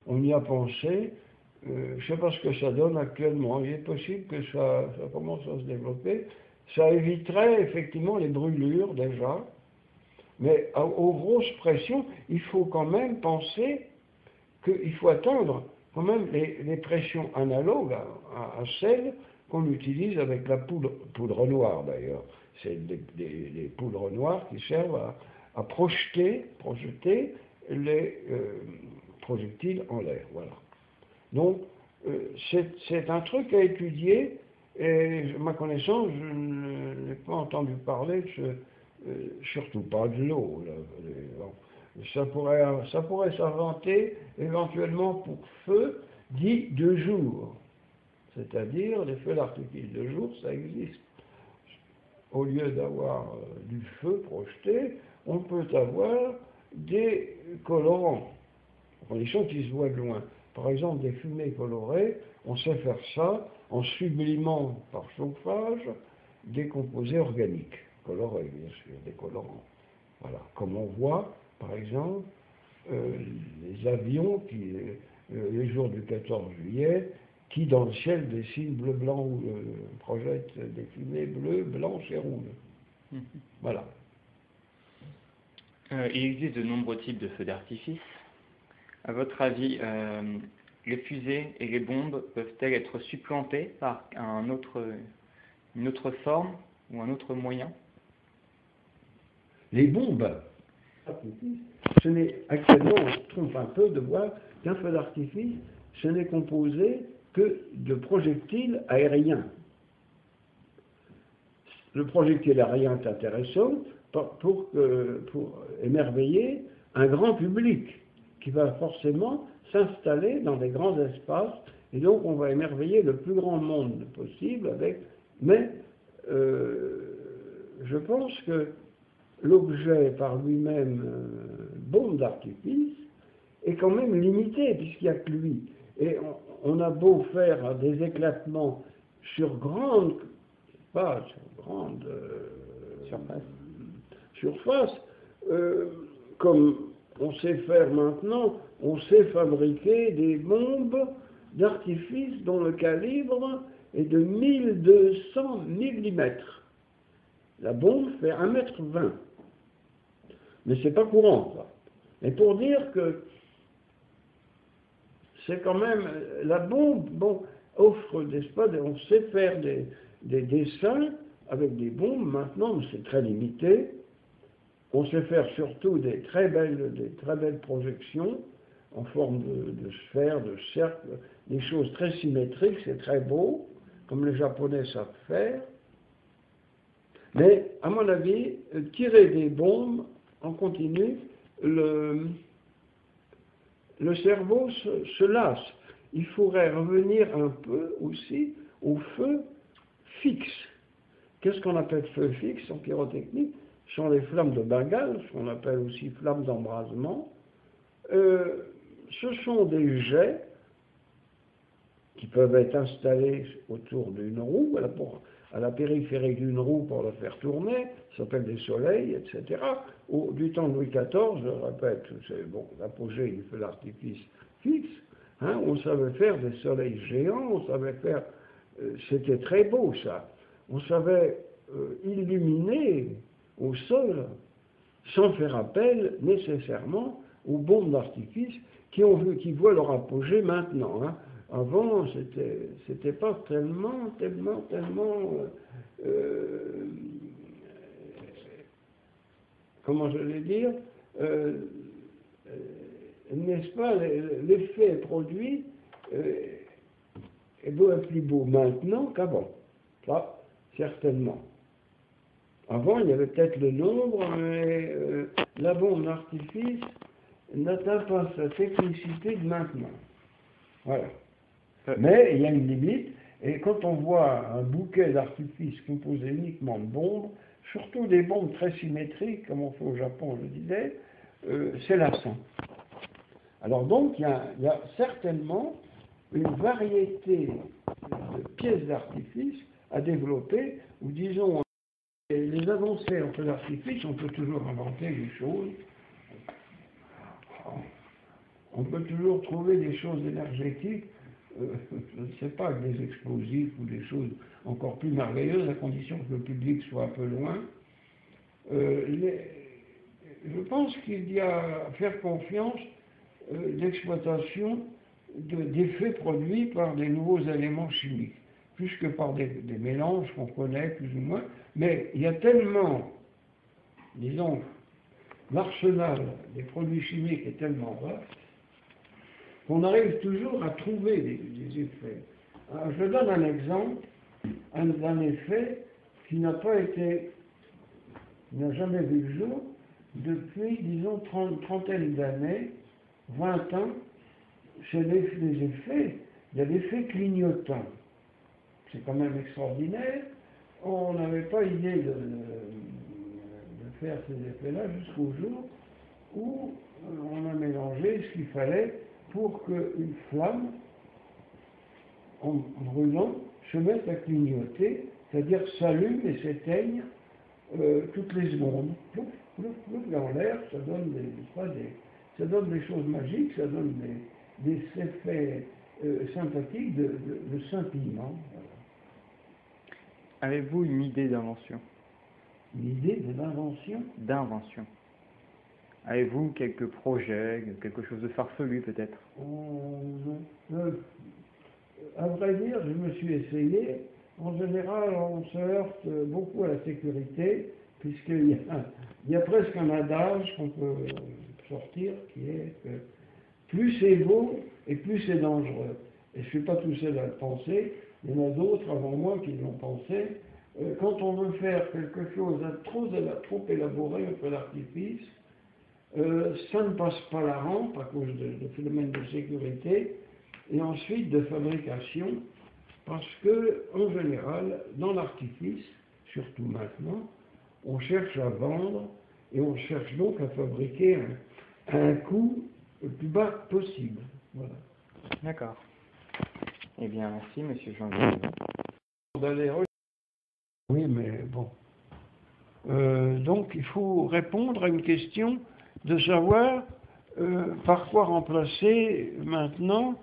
On y a pensé, je ne sais pas ce que ça donne actuellement, il est possible que ça commence à se développer. Ça éviterait effectivement les brûlures déjà, mais aux grosses pressions, il faut quand même penser qu'il faut atteindre quand même les pressions analogues à celles qu'on utilise avec la poudre noire d'ailleurs. C'est des poudres noires qui servent à projeter les projectiles en l'air. Voilà. Donc, c'est un truc à étudier, et à ma connaissance, je n'ai pas entendu parler de surtout pas de l'eau. Ça pourrait s'inventer éventuellement pour feu dit de jour. C'est-à-dire, les feux d'artifice de jour, ça existe. Au lieu d'avoir du feu projeté, on peut avoir des colorants, à condition qu'ils se voient de loin. Par exemple, des fumées colorées, on sait faire ça en sublimant par chauffage des composés organiques, colorés bien sûr, des colorants. Voilà, comme on voit, par exemple, les avions qui, les jours du 14 juillet, qui dans le ciel dessinent bleu-blanc ou projettent des fumées bleues, blanches et rouges. Voilà. Il existe de nombreux types de feux d'artifice. À votre avis, les fusées et les bombes peuvent-elles être supplantées par une autre forme ou un autre moyen? Les bombes, actuellement, on se trompe un peu de voir qu'un feu d'artifice, ce n'est composé que de projectiles aériens. Le projectile aérien est intéressant pour émerveiller un grand public qui va forcément s'installer dans des grands espaces, et donc on va émerveiller le plus grand monde possible avec. Mais je pense que l'objet par lui-même, bombe d'artifice, est quand même limité puisqu'il n'y a que lui. Et on a beau faire des éclatements sur grande surface, comme on sait faire maintenant, on sait fabriquer des bombes d'artifice dont le calibre est de 1200 mm. La bombe fait 1,20 m. Mais c'est pas courant, ça. Mais pour dire que c'est quand même, la bombe, offre, n'est-ce pas, on sait faire des dessins avec des bombes maintenant, mais c'est très limité. On sait faire surtout des très belles projections en forme de sphère, de cercle, des choses très symétriques, c'est très beau, comme les Japonais savent faire. Mais, à mon avis, tirer des bombes en continu, le cerveau se lasse. Il faudrait revenir un peu aussi au feu fixe. Qu'est-ce qu'on appelle feu fixe en pyrotechnique? Ce sont les flammes de Bengale, ce qu'on appelle aussi flammes d'embrasement. Ce sont des jets qui peuvent être installés autour d'une roue, à la périphérie d'une roue pour la faire tourner, ça s'appelle des soleils, etc. Du temps de Louis XIV, je répète, c'est l'apogée du feu d'artifice fixe, hein, on savait faire des soleils géants, on savait faire, c'était très beau ça, on savait illuminer au sol sans faire appel nécessairement aux bombes d'artifice qui voient leur apogée maintenant. Hein. Avant, c'était pas tellement, comment je vais dire, n'est-ce pas, l'effet produit est beaucoup plus beau maintenant qu'avant. Ça, certainement. Avant, il y avait peut-être le nombre, mais la bombe d'artifice n'atteint pas sa technicité de maintenant. Voilà. Mais il y a une limite, et quand on voit un bouquet d'artifices composé uniquement de bombes, surtout des bombes très symétriques, comme on fait au Japon, je disais, c'est lassant. Alors donc, il y a certainement une variété de pièces d'artifice à développer, ou disons, les avancées en feu d'artifice, on peut toujours inventer des choses. On peut toujours trouver des choses énergétiques, je ne sais pas, des explosifs ou des choses encore plus merveilleuses, à condition que le public soit un peu loin. Je pense qu'il y a à faire confiance d'exploitation d'effets produits par des nouveaux éléments chimiques, plus que par des mélanges qu'on connaît plus ou moins. Mais il y a tellement, disons, l'arsenal des produits chimiques est tellement vaste qu'on arrive toujours à trouver des effets. Alors, je donne un exemple d'un effet qui n'a jamais vu le jour depuis, disons, trentaine d'années, 20 ans. C'est les effets, il y a l'effet clignotant. C'est quand même extraordinaire. On n'avait pas idée de faire ces effets-là jusqu'au jour où on a mélangé ce qu'il fallait pour qu'une flamme, en brûlant, se mette à clignoter, c'est-à-dire s'allume et s'éteigne toutes les secondes. Plouf, plouf, plouf, dans l'air, ça donne des choses magiques, ça donne des effets sympathiques de scintillement. Voilà. Avez-vous une idée d'invention? Une idée de l'invention? D'invention. Avez-vous quelques projets, quelque chose de farfelu peut-être? À vrai dire, je me suis essayé. En général, on se heurte beaucoup à la sécurité, puisqu'il y a presque un adage qu'on peut sortir, qui est que plus c'est beau et plus c'est dangereux. Et je ne suis pas tout seul à le penser, il y en a d'autres avant moi qui l'ont pensé. Quand on veut faire quelque chose de trop élaboré, un feu d'artifice, ça ne passe pas la rampe à cause de phénomènes de sécurité et ensuite de fabrication, parce que, en général, dans l'artifice, surtout maintenant, on cherche à vendre et on cherche donc à fabriquer à un coût le plus bas possible. Voilà. D'accord. Eh bien, merci, monsieur Jean-Vianney. Oui, mais bon. Donc, il faut répondre à une question de savoir par quoi remplacer maintenant,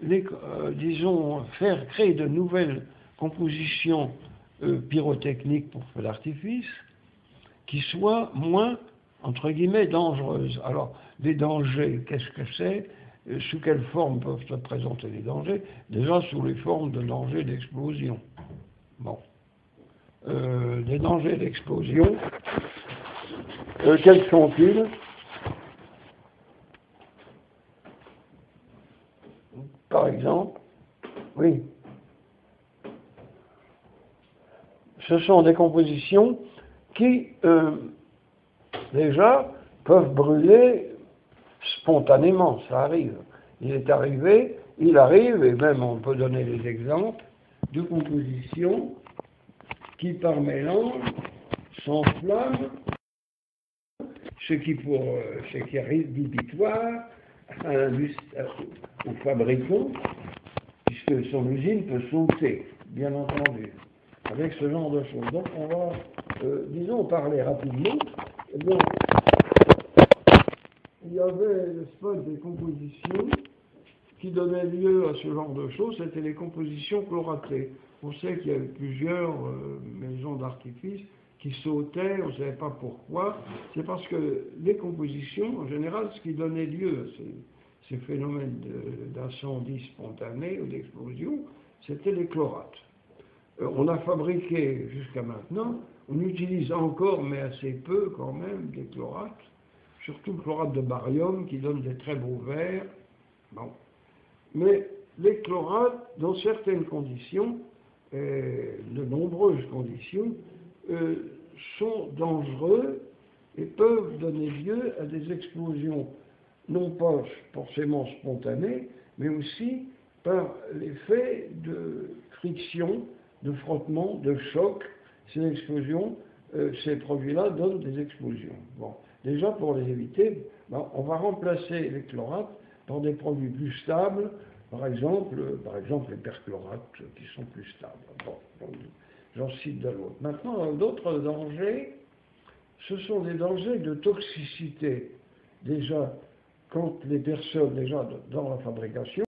disons, créer de nouvelles compositions pyrotechniques pour feu d'artifice qui soient moins, entre guillemets, dangereuses. Alors, les dangers, qu'est-ce que c'est? Sous quelle forme peuvent se présenter les dangers? Déjà sous les formes de dangers d'explosion. Bon. Les dangers d'explosion, quels sont-ils? Par exemple, oui, ce sont des compositions qui, déjà, peuvent brûler spontanément, ça arrive. Il arrive, et même on peut donner des exemples, de compositions qui, par mélange, s'enflamment, ce qui est rédhibitoire au fabricant, puisque son usine peut sauter, bien entendu, avec ce genre de choses. Donc on va, disons, parler rapidement. Donc, il y avait, n'est-ce pas, des compositions qui donnaient lieu à ce genre de choses, c'était les compositions chloratées. On sait qu'il y avait plusieurs maisons d'artifice qui sautaient, on ne savait pas pourquoi. C'est parce que les compositions, en général, ce qui donnait lieu à ces phénomènes d'incendie spontané ou d'explosion, c'était les chlorates. On a fabriqué jusqu'à maintenant, on utilise encore, mais assez peu quand même, des chlorates, surtout le chlorate de barium qui donne des très beaux verres. Bon. Mais les chlorates, dans certaines conditions, de nombreuses conditions, sont dangereux et peuvent donner lieu à des explosions, non pas forcément spontanées, mais aussi par l'effet de friction, de frottement, de choc. Ces explosions, ces produits-là donnent des explosions. Bon. Déjà, pour les éviter, on va remplacer les chlorates par des produits plus stables, par exemple les perchlorates qui sont plus stables. Bon, j'en cite de l'autre. Maintenant, d'autres dangers, ce sont des dangers de toxicité. Déjà, quand les personnes, déjà dans la fabrication,